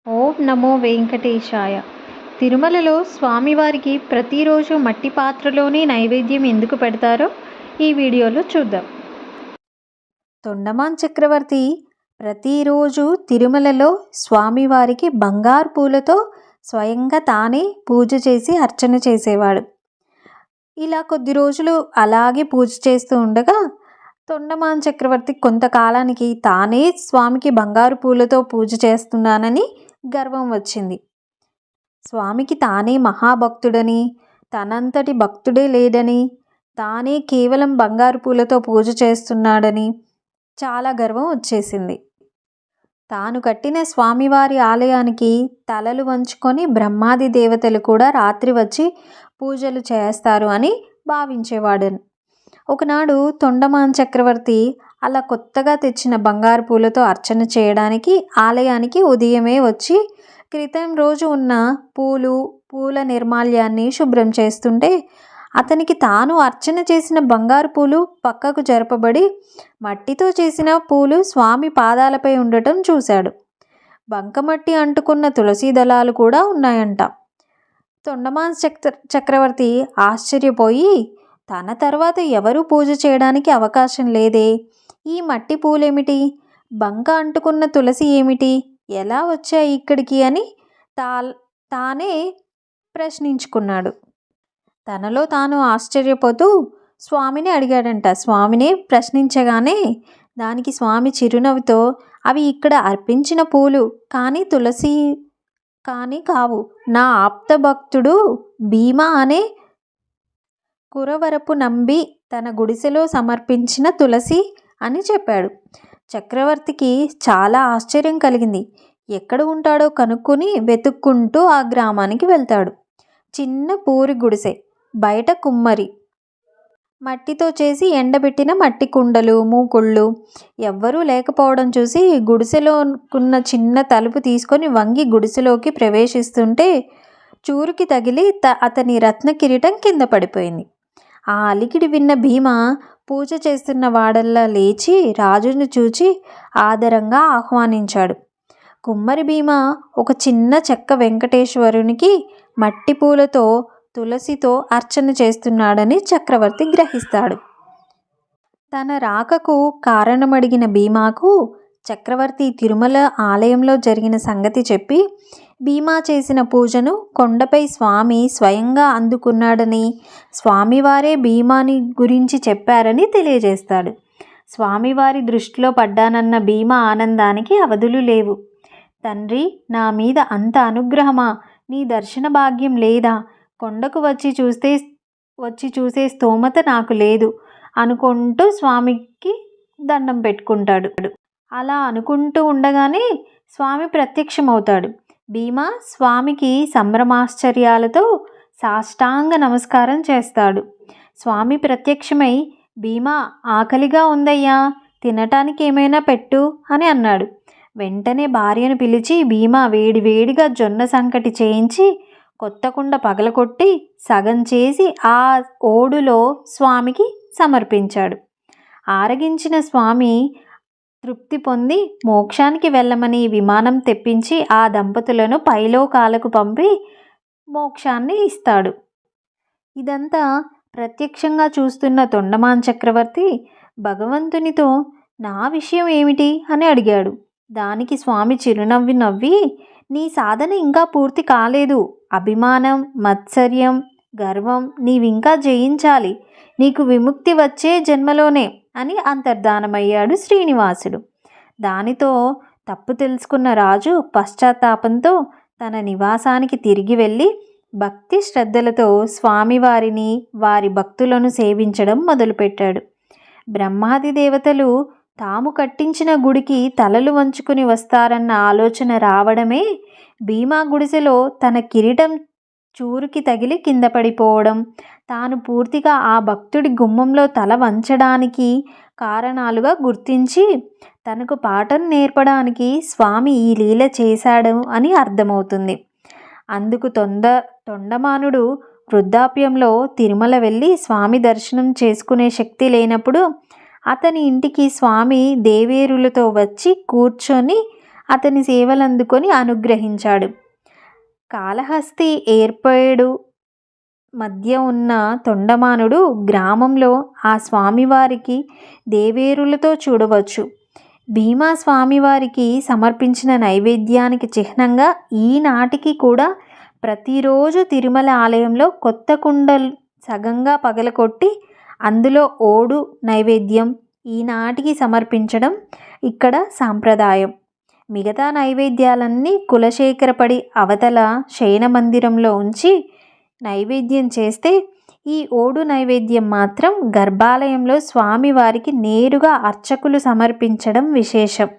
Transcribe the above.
ఓం నమో వెంకటేశాయ. తిరుమలలో స్వామివారికి ప్రతిరోజు మట్టి పాత్రలోనే నైవేద్యం ఎందుకు పెడతారో ఈ వీడియోలో చూద్దాం. తొండమాన్ చక్రవర్తి ప్రతిరోజు తిరుమలలో స్వామివారికి బంగారు పూలతో స్వయంగా తానే పూజ చేసి అర్చన చేసేవాడు. ఇలా కొద్ది రోజులు అలాగే పూజ చేస్తూ ఉండగా తొండమాన్ చక్రవర్తి కొంతకాలానికి తానే స్వామికి బంగారు పూలతో పూజ చేస్తున్నానని గర్వం వచ్చింది. స్వామికి తానే మహాభక్తుడని, తనంతటి భక్తుడే లేడని, తానే కేవలం బంగారు పూలతో పూజ చేస్తున్నాడని చాలా గర్వం వచ్చేసింది. తాను కట్టిన స్వామివారి ఆలయానికి తలలు వంచుకొని బ్రహ్మాది దేవతలు కూడా రాత్రి వచ్చి పూజలు చేస్తారు అని భావించేవాడు. ఒకనాడు తొండమాన్ చక్రవర్తి అలా కొత్తగా తెచ్చిన బంగారు పూలతో అర్చన చేయడానికి ఆలయానికి ఉదయమే వచ్చి క్రితం రోజు ఉన్న పూల నిర్మాల్యాన్ని శుభ్రం చేస్తుంటే అతనికి తాను అర్చన చేసిన బంగారు పూలు పక్కకు జరపబడి మట్టితో చేసిన పూలు స్వామి పాదాలపై ఉండటం చూశాడు. బంకమట్టి అంటుకున్న తులసి దళాలు కూడా ఉన్నాయంట. తొండమాన్ చక్రవర్తి ఆశ్చర్యపోయి తన తర్వాత ఎవరూ పూజ చేయడానికి అవకాశం లేదే, ఈ మట్టి పూలేమిటి, బంక అంటుకున్న తులసి ఏమిటి, ఎలా వచ్చాయి ఇక్కడికి అని తానే ప్రశ్నించుకున్నాడు. తనలో తాను ఆశ్చర్యపోతూ స్వామిని అడిగాడంట. స్వామిని ప్రశ్నించగానే దానికి స్వామి చిరునవ్వుతో, అవి ఇక్కడ అర్పించిన పూలు కానీ తులసి కావు, నా ఆప్త భక్తుడు భీమా అనే కురవరపు నంబి తన గుడిసెలో సమర్పించిన తులసి అని చెప్పాడు. చక్రవర్తికి చాలా ఆశ్చర్యం కలిగింది. ఎక్కడ ఉంటాడో కనుక్కొని వెతుక్కుంటూ ఆ గ్రామానికి వెళ్తాడు. చిన్న పూరి గుడిసె, బయట కుమ్మరి, మట్టితో చేసి ఎండబెట్టిన మట్టి కుండలు, మూకుళ్ళు, ఎవ్వరూ లేకపోవడం చూసి గుడిసెలోకున్న చిన్న తలుపు తీసుకొని వంగి గుడిసెలోకి ప్రవేశిస్తుంటే చూరుకి తగిలి అతని రత్న కిరీటం కింద పడిపోయింది. ఆ అలికిడి విన్న భీమ పూజ చేస్తున్న వాడల్లా లేచి రాజును చూచి ఆదరంగా ఆహ్వానించాడు. కుమ్మరి భీమ ఒక చిన్న చెక్క వెంకటేశ్వరునికి మట్టి పూలతో తులసితో అర్చన చేస్తున్నాడని చక్రవర్తి గ్రహిస్తాడు. తన రాకకు కారణమడిగిన భీమాకు చక్రవర్తి తిరుమల ఆలయంలో జరిగిన సంగతి చెప్పి భీమా చేసిన పూజను కొండపై స్వామి స్వయంగా అందుకున్నాడని, స్వామివారే భీమాని గురించి చెప్పారని తెలియజేస్తాడు. స్వామివారి దృష్టిలో పడ్డానన్న భీమా ఆనందానికి అవధులు లేవు. తండ్రి, నా మీద అంత అనుగ్రహమా, నీ దర్శన భాగ్యం లేదా, కొండకు వచ్చి చూసే స్తోమత నాకు లేదు అనుకుంటూ స్వామికి దండం పెట్టుకుంటాడు. అలా అనుకుంటూ ఉండగానే స్వామి ప్రత్యక్షమవుతాడు. భీమా స్వామికి సంభ్రమాశ్చర్యాలతో సాష్టాంగ నమస్కారం చేస్తాడు. స్వామి ప్రత్యక్షమై, భీమా ఆకలిగా ఉందయ్యా, తినటానికి ఏమైనా పెట్టు అని అన్నాడు. వెంటనే భార్యను పిలిచి భీమా వేడివేడిగా జొన్న సంకటి చేయించి కొత్త కుండ పగలకొట్టి సగం చేసి ఆ ఓడులో స్వామికి సమర్పించాడు. ఆరగించిన స్వామి తృప్తి పొంది మోక్షానికి వెళ్ళమని విమానం తెప్పించి ఆ దంపతులను పైలోకాలకు పంపి మోక్షాన్ని ఇస్తాడు. ఇదంతా ప్రత్యక్షంగా చూస్తున్న తొండమాన్ చక్రవర్తి భగవంతునితో నా విషయం ఏమిటి అని అడిగాడు. దానికి స్వామి చిరునవ్వి నవ్వి, నీ సాధన ఇంకా పూర్తి కాలేదు, అభిమానం, మత్సర్యం, గర్వం నీవింకా జయించాలి, నీకు విముక్తి వచ్చే జన్మలోనే అని అంతర్ధానమయ్యాడు శ్రీనివాసుడు. దానితో తప్పు తెలుసుకున్న రాజు పశ్చాత్తాపంతో తన నివాసానికి తిరిగి వెళ్ళి భక్తి శ్రద్ధలతో స్వామివారిని, వారి భక్తులను సేవించడం మొదలుపెట్టాడు. బ్రహ్మాది దేవతలు తాము కట్టించిన గుడికి తలలు వంచుకుని వస్తారన్న ఆలోచన రావడమే భీమా గుడిసెలో తన కిరీటం చూరుకి తగిలి కింద పడిపోవడం, తాను పూర్తిగా ఆ భక్తుడి గుమ్మంలో తల వంచడానికి కారణాలుగా గుర్తించి తనకు పాఠం నేర్పడానికి స్వామి ఈ లీల చేశాడు అని అర్థమవుతుంది. అందుకు తొండమానుడు వృద్ధాప్యంలో తిరుమల వెళ్ళి స్వామి దర్శనం చేసుకునే శక్తి లేనప్పుడు అతని ఇంటికి స్వామి దేవేరులతో వచ్చి కూర్చొని అతని సేవలందుకొని అనుగ్రహించాడు. కాళహస్తి ఏర్పేడు మధ్య ఉన్న తొండమానుడు గ్రామంలో ఆ స్వామివారికి దేవేరులతో చూడవచ్చు. భీమా స్వామివారికి సమర్పించిన నైవేద్యానికి చిహ్నంగా ఈనాటికి కూడా ప్రతిరోజు తిరుమల ఆలయంలో కొత్త కుండలు సగంగా పగలకొట్టి అందులో ఓడు నైవేద్యం ఈనాటికి సమర్పించడం ఇక్కడ సాంప్రదాయం. మిగతా నైవేద్యాలన్నీ కులశేఖరపడి అవతల శయన మందిరంలో ఉంచి నైవేద్యం చేస్తే ఈ ఓడు నైవేద్యం మాత్రం గర్భాలయంలో స్వామివారికి నేరుగా అర్చకులు సమర్పించడం విశేషం.